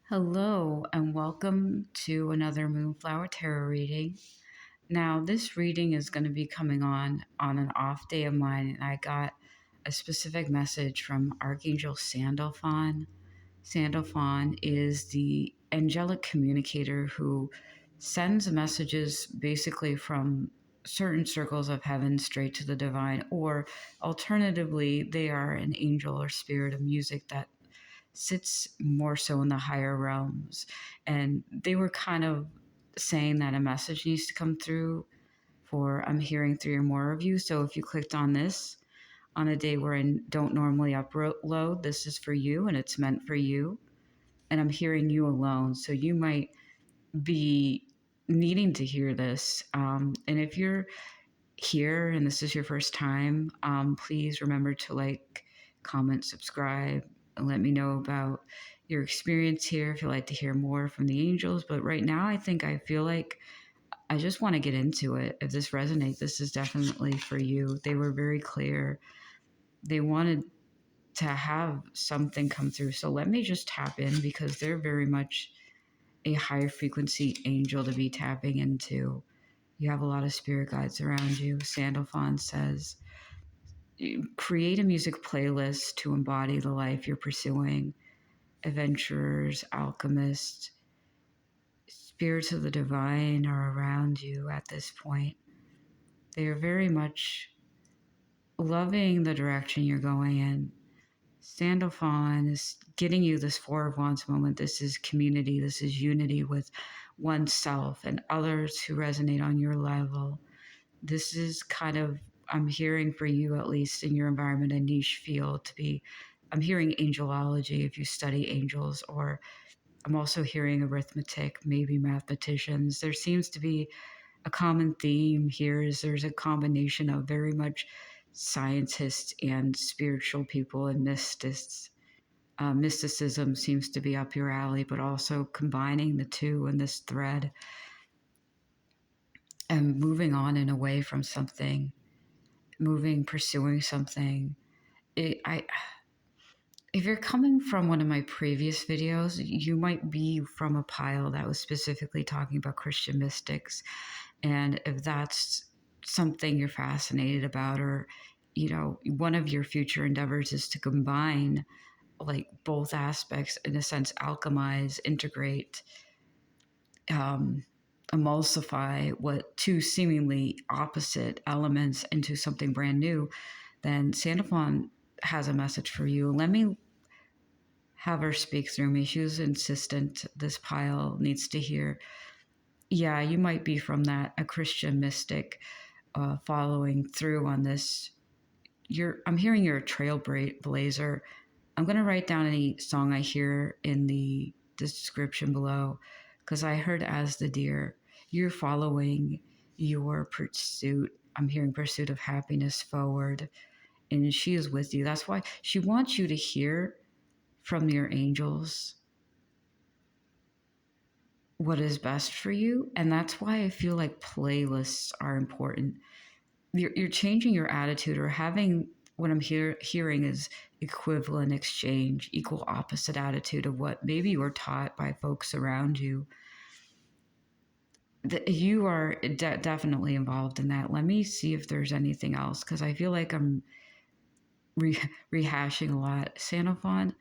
Hello, and welcome to another Moonflower Tarot reading. Now, this reading is going to be coming on an off day of mine, and I got a specific message from Archangel Sandalphon. Sandalphon is the angelic communicator who sends messages basically from certain circles of heaven straight to the divine, or alternatively, they are an angel or spirit of music that sits more so in the higher realms. And they were kind of saying that a message needs to come through for I'm hearing three or more of you. So if you clicked on this on a day where I don't normally upload, this is for you and it's meant for you. And I'm hearing you alone. So you might be needing to hear this. And if you're here and this is your first time, please remember to like, comment, subscribe, and let me know about your experience here if you'd like to hear more from the angels. But right now, I feel like I just want to get into it. If this resonates, this is definitely for you. They were very clear. They wanted to have something come through. So let me just tap in because they're very much a higher frequency angel to be tapping into. You have a lot of spirit guides around you. Sandalphon says, create a music playlist to embody the life you're pursuing. Adventurers, alchemists, spirits of the divine are around you at this point. They are very much loving the direction you're going in. Sandalphon is getting you this Four of Wands moment. This is community. This is unity with oneself and others who resonate on your level. This is kind of, I'm hearing for you, at least in your environment, a niche field to be. I'm hearing angelology if you study angels, or I'm also hearing arithmetic, maybe mathematicians. There seems to be a common theme here is there's a combination of very much scientists and spiritual people and mystics. Mysticism seems to be up your alley, but also combining the two in this thread and moving on and away from something, pursuing something. I If you're coming from one of my previous videos, you might be from a pile that was specifically talking about Christian mystics. And if that's something you're fascinated about, or, one of your future endeavors is to combine like both aspects, in a sense, alchemize, integrate, emulsify what two seemingly opposite elements into something brand new, then Sandalphon has a message for you. Let me have her speak through me. She was insistent. This pile needs to hear. Yeah, you might be from that, a Christian mystic, following through on this. I'm hearing you're a trailblazer. I'm going to write down any song I hear in the description below because I heard As the Deer. You're following your pursuit. I'm hearing pursuit of happiness forward, and she is with you. That's why she wants you to hear from your angels what is best for you. And that's why I feel like playlists are important. You're changing your attitude, or having what I'm hearing is equivalent exchange, equal opposite attitude of what maybe you were taught by folks around you. You are definitely involved in that. Let me see if there's anything else, because I feel like I'm rehashing a lot. Sandalphon,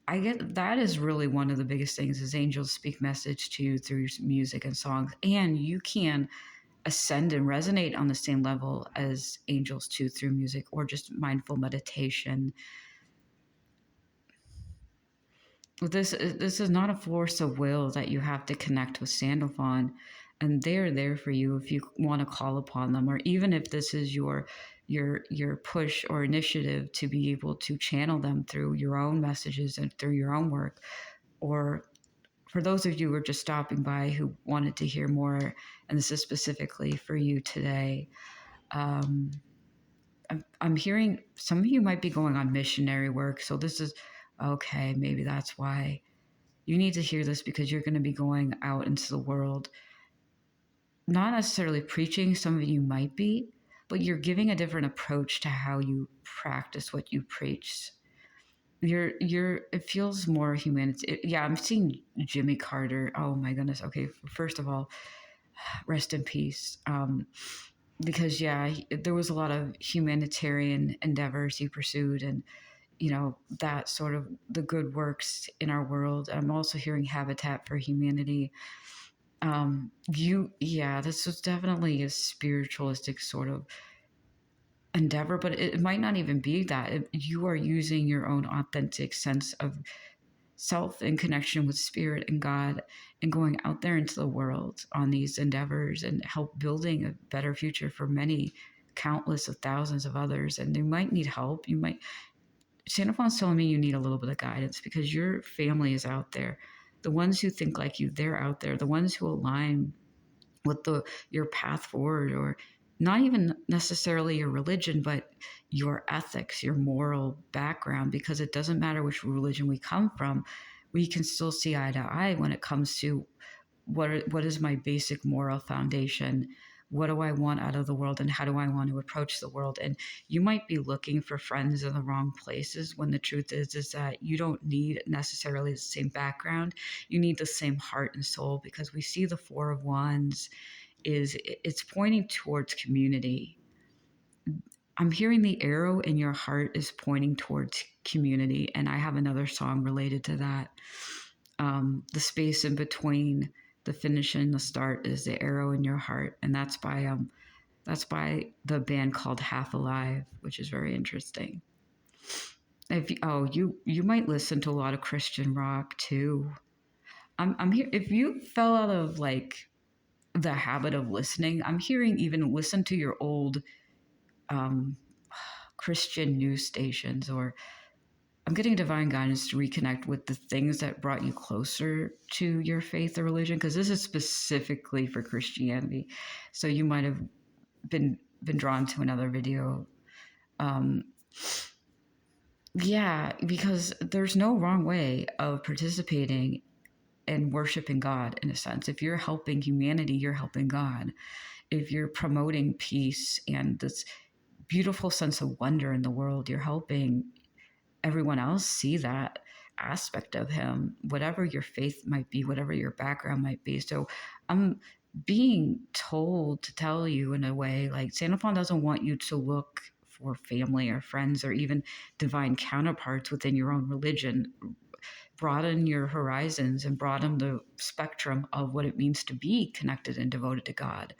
I get that is really one of the biggest things is angels speak message to you through music and songs, and you can ascend and resonate on the same level as angels too through music or just mindful meditation. This is not a force of will that you have to connect with Sandalphon, and they're there for you if you want to call upon them, or even if this is your push or initiative to be able to channel them through your own messages and through your own work. Or for those of you who are just stopping by who wanted to hear more, and this is specifically for you today, um, I'm hearing some of you might be going on missionary work. So this is okay. Maybe that's why you need to hear this, because you're going to be going out into the world, not necessarily preaching. Some of you might be, but you're giving a different approach to how you practice what you preach. it feels more yeah, I'm seeing Jimmy Carter. Oh my goodness. Okay, first of all, rest in peace. Because yeah, there was a lot of humanitarian endeavors he pursued, and that sort of the good works in our world. I'm also hearing Habitat for Humanity. Yeah, this was definitely a spiritualistic sort of endeavor, but it might not even be that. You are using your own authentic sense of self in connection with spirit and God, and going out there into the world on these endeavors and help building a better future for many countless of thousands of others. And they might need help. Santa Claus telling me you need a little bit of guidance because your family is out there. The ones who think like you, they're out there. The ones who align with your path forward, or not even necessarily your religion, but your ethics, your moral background, because it doesn't matter which religion we come from, we can still see eye to eye when it comes to what is my basic moral foundation. What do I want out of the world, and how do I want to approach the world? And you might be looking for friends in the wrong places, when the truth is that you don't need necessarily the same background. You need the same heart and soul, because we see the Four of Wands it's pointing towards community. I'm hearing the arrow in your heart is pointing towards community, and I have another song related to that. The space in between the finish and the start is the arrow in your heart, and that's by the band called Half Alive, which is very interesting. You might listen to a lot of Christian rock too. I'm here. If you fell out of like the habit of listening, I'm hearing even listen to your old um, Christian news stations, or I'm getting divine guidance to reconnect with the things that brought you closer to your faith or religion, because this is specifically for Christianity. So you might have been drawn to another video. Um, yeah, because there's no wrong way of participating and worshiping God, in a sense. If you're helping humanity, you're helping God. If you're promoting peace and this beautiful sense of wonder in the world, you're helping everyone else see that aspect of him, whatever your faith might be, whatever your background might be. So I'm being told to tell you, in a way, like Santa Claus doesn't want you to look for family or friends or even divine counterparts within your own religion. Broaden your horizons and broaden the spectrum of what it means to be connected and devoted to God.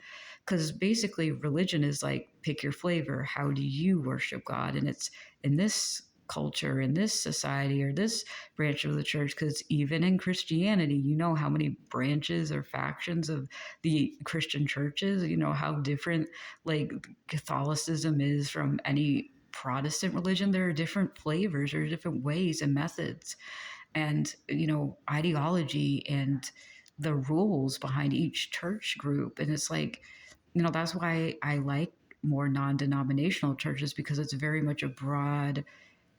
Because basically, religion is like, pick your flavor. How do you worship God? And it's in this culture, in this society, or this branch of the church, because even in Christianity, you know how many branches or factions of the Christian churches, you know how different like Catholicism is from any Protestant religion. There are different flavors, there are different ways and methods, and ideology and the rules behind each church group. And it's like, that's why I like more non-denominational churches, because it's very much a broad,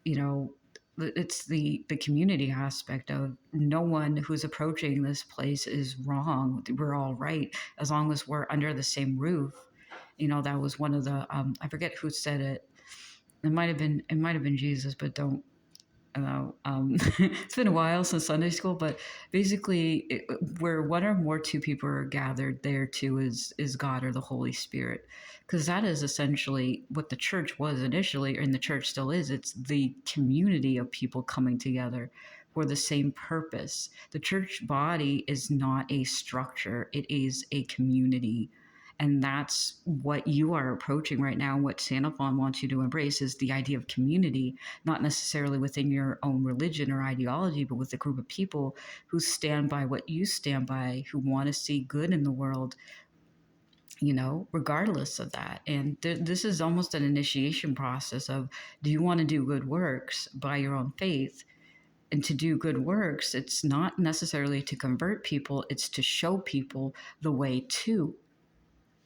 you know it's the community aspect of, no one who's approaching this place is wrong, we're all right, as long as we're under the same roof. That was one of the I forget who said it. It might have been Jesus, but don't it's been a while since Sunday school, but basically, where one or more two people are gathered, there too is God or the Holy Spirit, because that is essentially what the church was initially, and the church still is. It's the community of people coming together for the same purpose. The church body is not a structure; it is a community. And that's what you are approaching right now. What Santa Claus wants you to embrace is the idea of community, not necessarily within your own religion or ideology, but with a group of people who stand by what you stand by, who want to see good in the world, regardless of that. And this is almost an initiation process of, do you want to do good works by your own faith? And to do good works, it's not necessarily to convert people, it's to show people the way to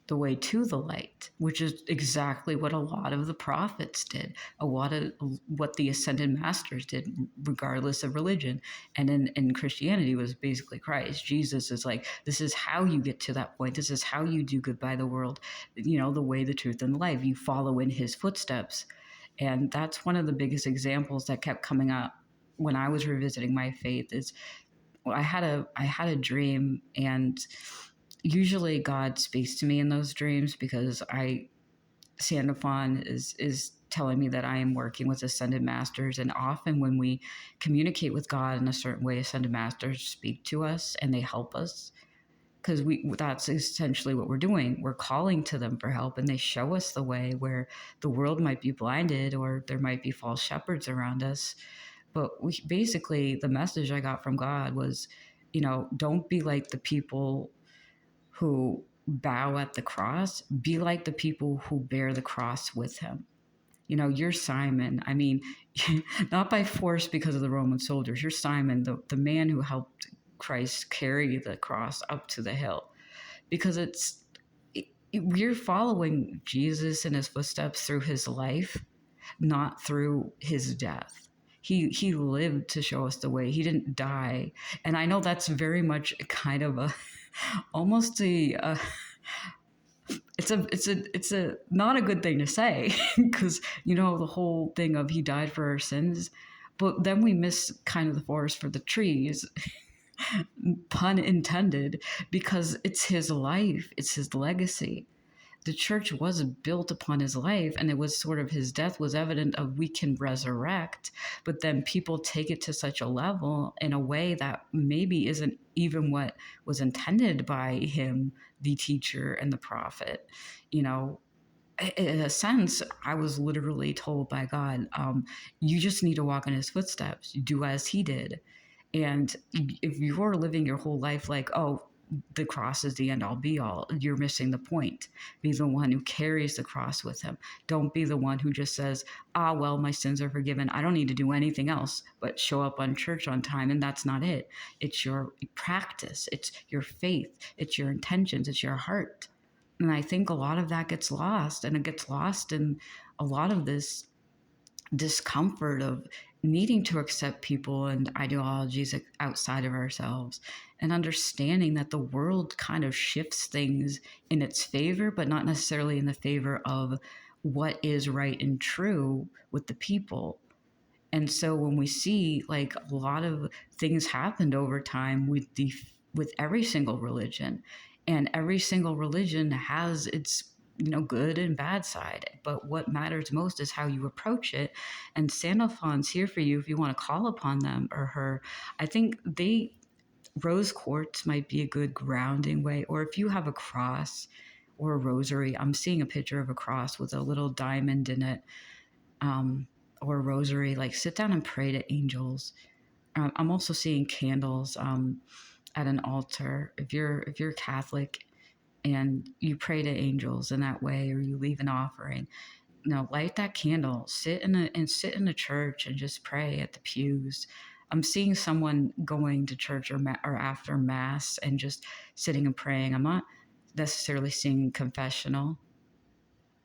the light, which is exactly what a lot of the prophets did, a lot of what the ascended masters did, regardless of religion. And in Christianity was basically Christ. Jesus is like, this is how you get to that point. This is how you do good by the world. The way, the truth, and the life. You follow in his footsteps. And that's one of the biggest examples that kept coming up when I was revisiting my faith is, well, I had a dream, and usually God speaks to me in those dreams because Sandalphon is telling me that I am working with ascended masters, and often when we communicate with God in a certain way, ascended masters speak to us and they help us, because that's essentially what we're doing. We're calling to them for help, and they show us the way where the world might be blinded or there might be false shepherds around us. But basically, the message I got from God was, don't be like the people who bow at the cross. Be like the people who bear the cross with him. You're Simon. I mean, not by force because of the Roman soldiers. You're Simon, the man who helped Christ carry the cross up to the hill. Because we're following Jesus in his footsteps through his life, not through his death. He lived to show us the way. He didn't die. And I know that's very much kind of almost it's a not a good thing to say, because the whole thing of he died for our sins, but then we miss kind of the forest for the trees, pun intended, because it's his life, it's his legacy. The church was built upon his life, and it was sort of his death was evident of we can resurrect, but then people take it to such a level in a way that maybe isn't even what was intended by him, the teacher and the prophet. In a sense, I was literally told by God, you just need to walk in his footsteps, do as he did. And if you're living your whole life like, oh, the cross is the end all be all, you're missing the point. Be the one who carries the cross with him. Don't be the one who just says, well, my sins are forgiven, I don't need to do anything else but show up on church on time. And that's not it. It's your practice, it's your faith, it's your intentions, it's your heart. And I think a lot of that gets lost, and it gets lost in a lot of this discomfort of needing to accept people and ideologies outside of ourselves, and understanding that the world kind of shifts things in its favor, but not necessarily in the favor of what is right and true with the people. And so when we see like a lot of things happened over time with every single religion, and every single religion has its good and bad side, but what matters most is how you approach it. And Sandalphon's here for you if you want to call upon them or her. I think rose quartz might be a good grounding way, or if you have a cross or a rosary. I'm seeing a picture of a cross with a little diamond in it, or a rosary. Like, sit down and pray to angels. I'm also seeing candles at an altar. If you're Catholic and you pray to angels in that way, or you leave an offering, light that candle, sit in a church and just pray at the pews. I'm seeing someone going to church or after mass and just sitting and praying. I'm not necessarily seeing confessional,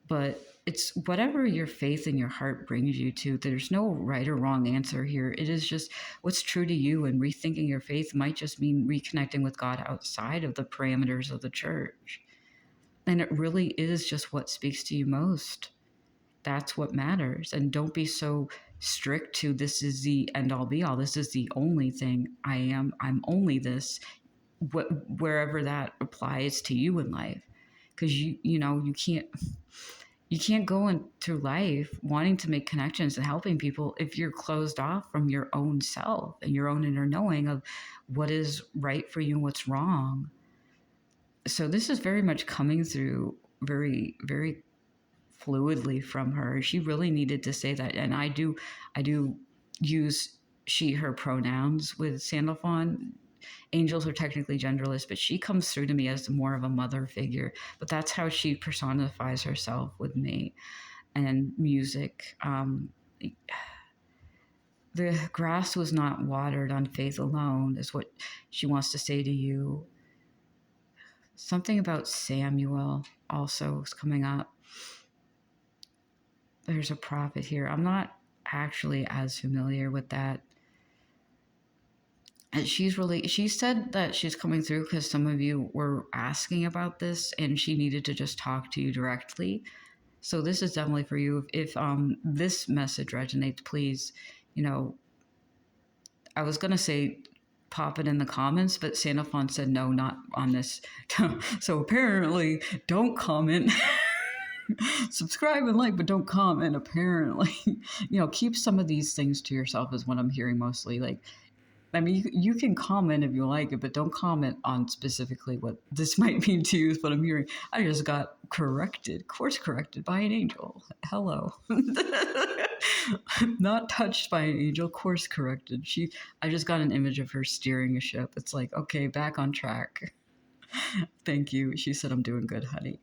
but it's whatever your faith and your heart brings you to. There's no right or wrong answer here. It is just what's true to you, and rethinking your faith might just mean reconnecting with God outside of the parameters of the church. And it really is just what speaks to you most. That's what matters. And don't be so strict to, this is the end all be all, this is the only thing I am, I'm only this, wherever that applies to you in life. Because you can't go into life wanting to make connections and helping people if you're closed off from your own self and your own inner knowing of what is right for you and what's wrong. So this is very much coming through very, very fluidly from her. She really needed to say that. And I do use she, her pronouns with Sandalphon. Angels are technically genderless, but she comes through to me as more of a mother figure. But that's how she personifies herself with me. And music. The grass was not watered on faith alone is what she wants to say to you. Something about Samuel also is coming up. There's a prophet here. I'm not actually as familiar with that. And she said that she's coming through because some of you were asking about this and she needed to just talk to you directly. So this is definitely for you. If this message resonates, please, I was gonna say pop it in the comments, but Santa Fawn said no, not on this. So apparently, don't comment. Subscribe and like, but don't comment. Apparently, keep some of these things to yourself is what I'm hearing mostly. Like, I mean, you can comment if you like it, but don't comment on specifically what this might mean to you. Is what I'm hearing. I just got course corrected by an angel. Hello. Not touched by an angel, course corrected. I just got an image of her steering a ship. It's like, okay, back on track. Thank you. She said, I'm doing good, honey.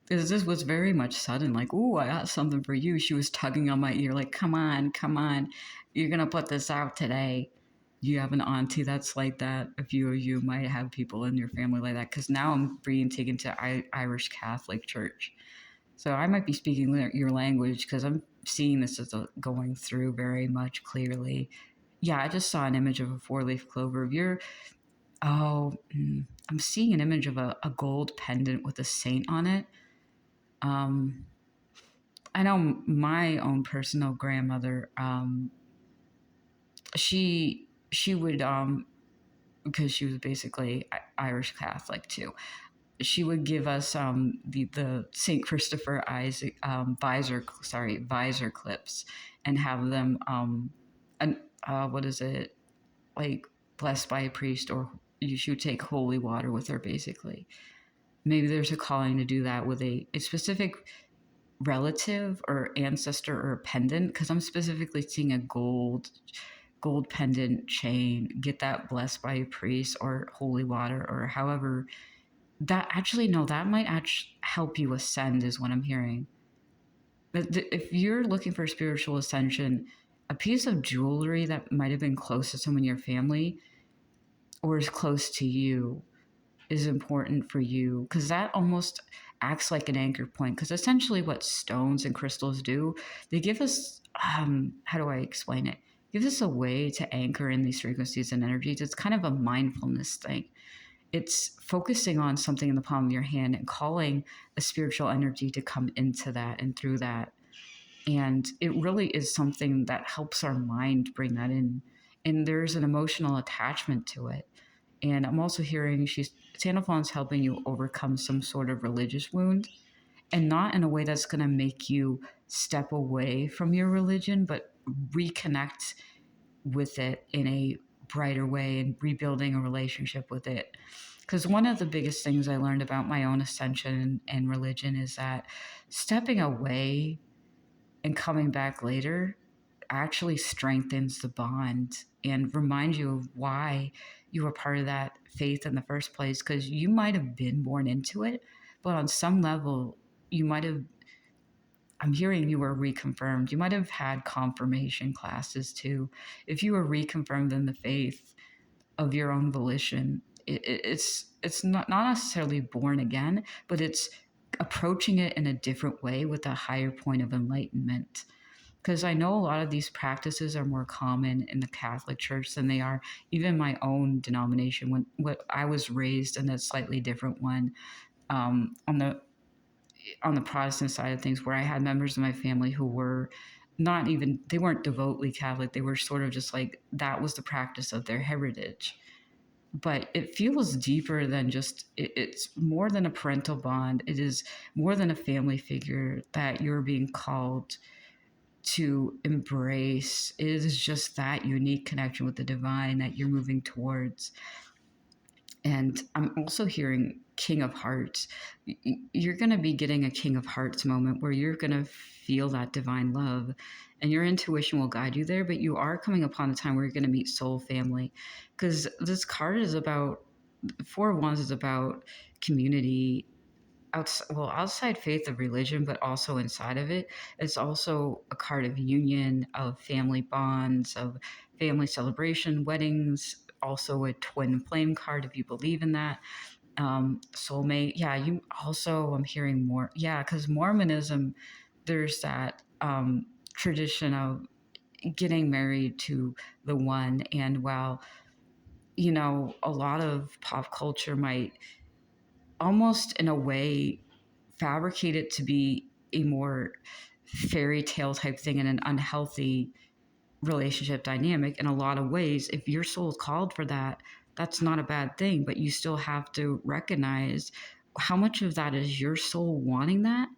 Because this was very much sudden, like, ooh, I got something for you. She was tugging on my ear, like, come on, come on. You're going to put this out today. You have an auntie that's like that. A few of you might have people in your family like that. Because now I'm being taken to Irish Catholic Church. So I might be speaking your language because I'm seeing this as going through very much clearly. Yeah, I just saw an image of a 4-leaf clover. I'm seeing an image of a gold pendant with a saint on it. I know my own personal grandmother, she would, because she was basically Irish Catholic too, she would give us the St. Christopher visor clips and have them what is it, like, blessed by a priest, or she would take holy water with her basically. Maybe there's a calling to do that with a specific relative or ancestor or pendant, because I'm specifically seeing a gold pendant chain. Get that blessed by a priest or holy water or however. That actually, no, that might actually help you ascend is what I'm hearing. But if you're looking for spiritual ascension, a piece of jewelry that might have been close to someone in your family or is close to you is important for you, because that almost acts like an anchor point. Because essentially what stones and crystals do, they give us, how do I explain it? Gives us a way to anchor in these frequencies and energies. It's kind of a mindfulness thing. It's focusing on something in the palm of your hand and calling a spiritual energy to come into that and through that. And it really is something that helps our mind bring that in. And there's an emotional attachment to it. And I'm also hearing Santa Fawn's helping you overcome some sort of religious wound, and not in a way that's going to make you step away from your religion, but reconnect with it in a brighter way and rebuilding a relationship with it. Because one of the biggest things I learned about my own ascension and religion is that stepping away and coming back later actually strengthens the bond and reminds you of why you were part of that faith in the first place. Because you might have been born into it, but on some level, you might have, I'm hearing you were reconfirmed. You might have had confirmation classes too. If you were reconfirmed in the faith of your own volition, it's not necessarily born again, but it's approaching it in a different way with a higher point of enlightenment. Because I know a lot of these practices are more common in the Catholic Church than they are even my own denomination. When what I was raised in a slightly different one, on the Protestant side of things, where I had members of my family who were they weren't devoutly Catholic. They were sort of just like, that was the practice of their heritage. But it feels deeper than just, it's more than a parental bond. It is more than a family figure that you're being called to embrace. It is just that unique connection with the divine that you're moving towards. And I'm also hearing King of Hearts. You're going to be getting a King of Hearts moment where you're going to feel that divine love, and your intuition will guide you there. But you are coming upon a time where you're going to meet soul family, because this card is about, Four of Wands is about community, outside faith of religion, but also inside of it. It's also a card of union, of family bonds, of family celebration, weddings, also a twin flame card if you believe in that. Soulmate. Yeah, you also, I'm hearing more. Yeah, because Mormonism, there's that tradition of getting married to the one. And while, a lot of pop culture might almost in a way fabricate it to be a more fairy tale type thing in an unhealthy relationship dynamic in a lot of ways. If your soul called for that, that's not a bad thing, but you still have to recognize how much of that is your soul wanting that,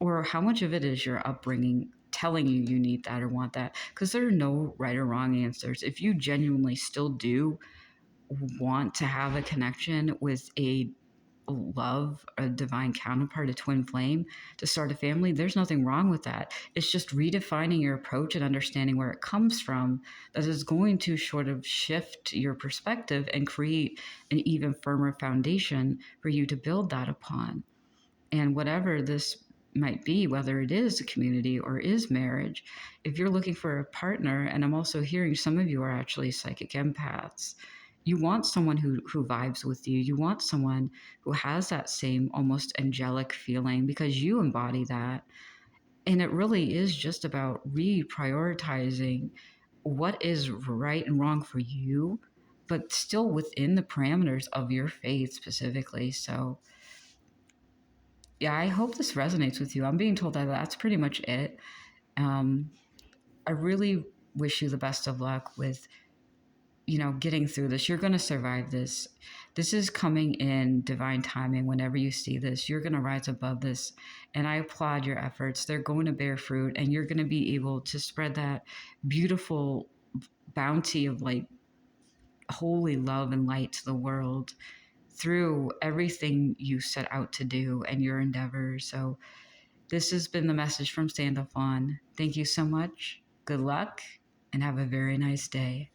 or how much of it is your upbringing telling you you need that or want that. Because there are no right or wrong answers. If you genuinely still do want to have a connection with a love, a divine counterpart, a twin flame, to start a family, there's nothing wrong with that. It's just redefining your approach and understanding where it comes from that is going to sort of shift your perspective and create an even firmer foundation for you to build that upon. And whatever this might be, whether it is a community or is marriage, if you're looking for a partner, and I'm also hearing some of you are actually psychic empaths, you want someone who vibes with you. You want someone who has that same almost angelic feeling because you embody that. And it really is just about reprioritizing what is right and wrong for you, but still within the parameters of your faith specifically. So, yeah, I hope this resonates with you. I'm being told that that's pretty much it. Um, I really wish you the best of luck with, getting through this. You're going to survive this. This is coming in divine timing. Whenever you see this, you're going to rise above this. And I applaud your efforts. They're going to bear fruit, and you're going to be able to spread that beautiful bounty of like holy love and light to the world through everything you set out to do and your endeavors. So this has been the message from Stand Up On. Thank you so much. Good luck and have a very nice day.